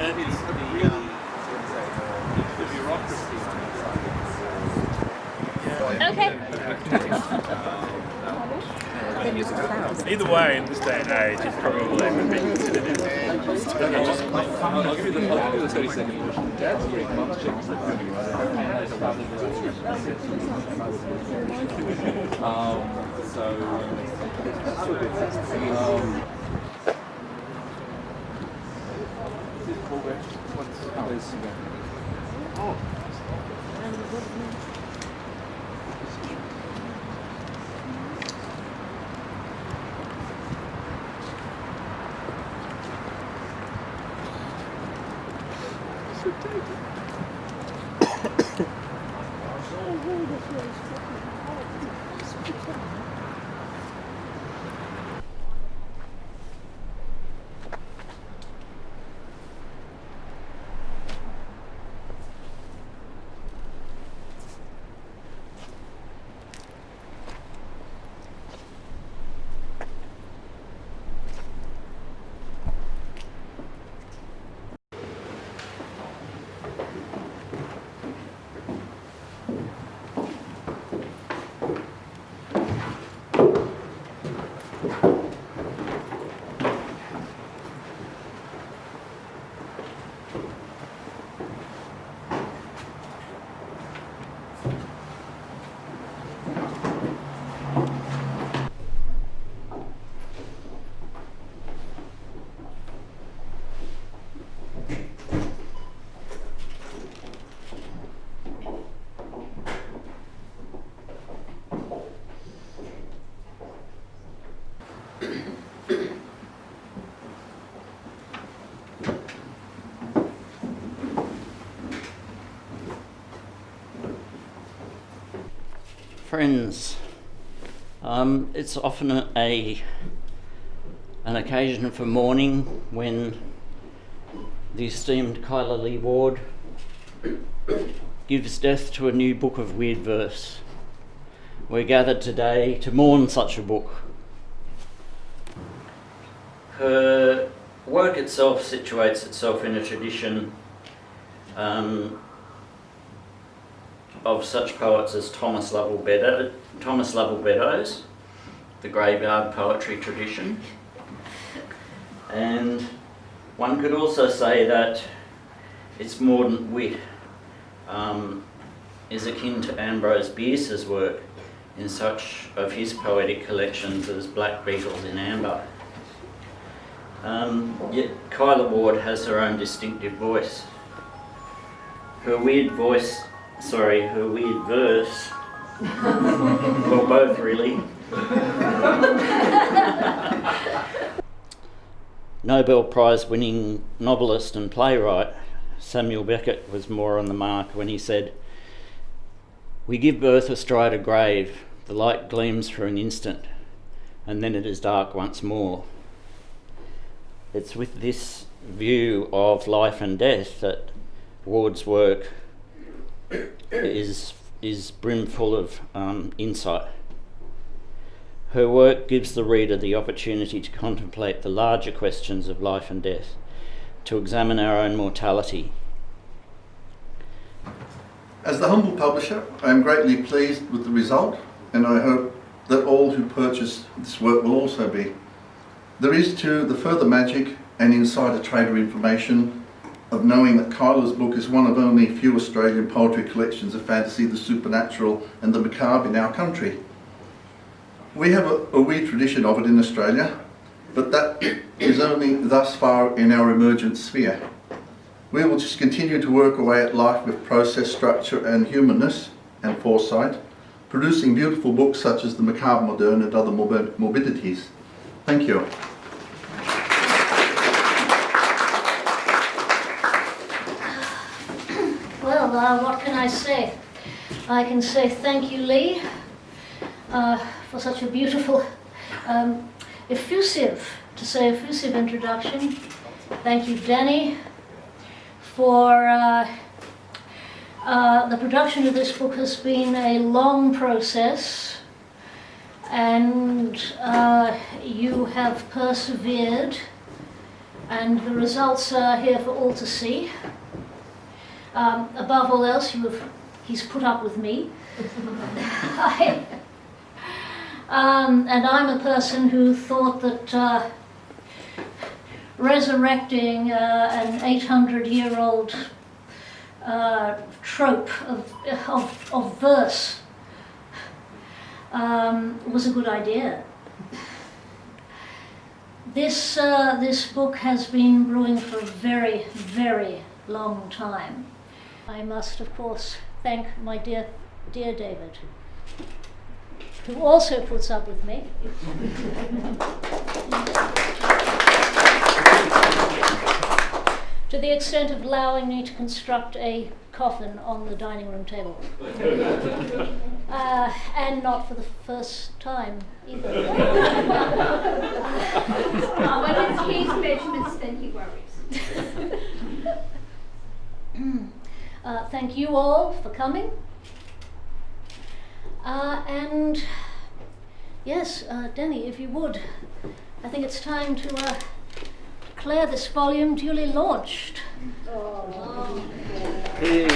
that is the bureaucracy on Okay. Either way, in this day and age, it probably would be considered. I'll give you the 30-second version. Dad's great, mom's checks the Friends, it's often an occasion for mourning when the esteemed Kyla Lee Ward gives death to a new book of weird verse. We're gathered today to mourn such a book. Her work itself situates itself in a tradition of such poets as Thomas Lovell Beddoes, the graveyard poetry tradition. And one could also say that its mordant wit is akin to Ambrose Bierce's work in such of his poetic collections as Black Beetles in Amber. Yet Kyla Ward has her own distinctive voice. Her weird verse, well, both really. Nobel Prize winning novelist and playwright Samuel Beckett was more on the mark when he said, "We give birth astride a grave, the light gleams for an instant, and then it is dark once more." It's with this view of life and death that Ward's work is brimful of insight. Her work gives the reader the opportunity to contemplate the larger questions of life and death, to examine our own mortality. As the humble publisher, I am greatly pleased with the result, and I hope that all who purchase this work will also be. There is too the further magic and insider trader information of knowing that Kyla's book is one of only a few Australian poetry collections of fantasy, the supernatural and the macabre in our country. We have a weird tradition of it in Australia, but that is only thus far in our emergent sphere. We will just continue to work away at life with process, structure and humanness and foresight, producing beautiful books such as the Macabre Moderne and other Morbidities. Thank you. Well, what can I say? I can say thank you, Leigh, for such a beautiful, effusive introduction. Thank you, Danny, for the production of this book has been a long process, and you have persevered and the results are here for all to see. Above all else, he's put up with me. And I'm a person who thought that resurrecting an 800-year-old trope of verse was a good idea. This book has been brewing for a very, very long time. I must, of course, thank my dear David, who also puts up with me. To the extent of allowing me to construct a coffin on the dining room table. And not for the first time either. When it's his measurements, then he worries. Thank you all for coming. And yes, Danny, if you would, I think it's time to declare this volume duly launched. Hey.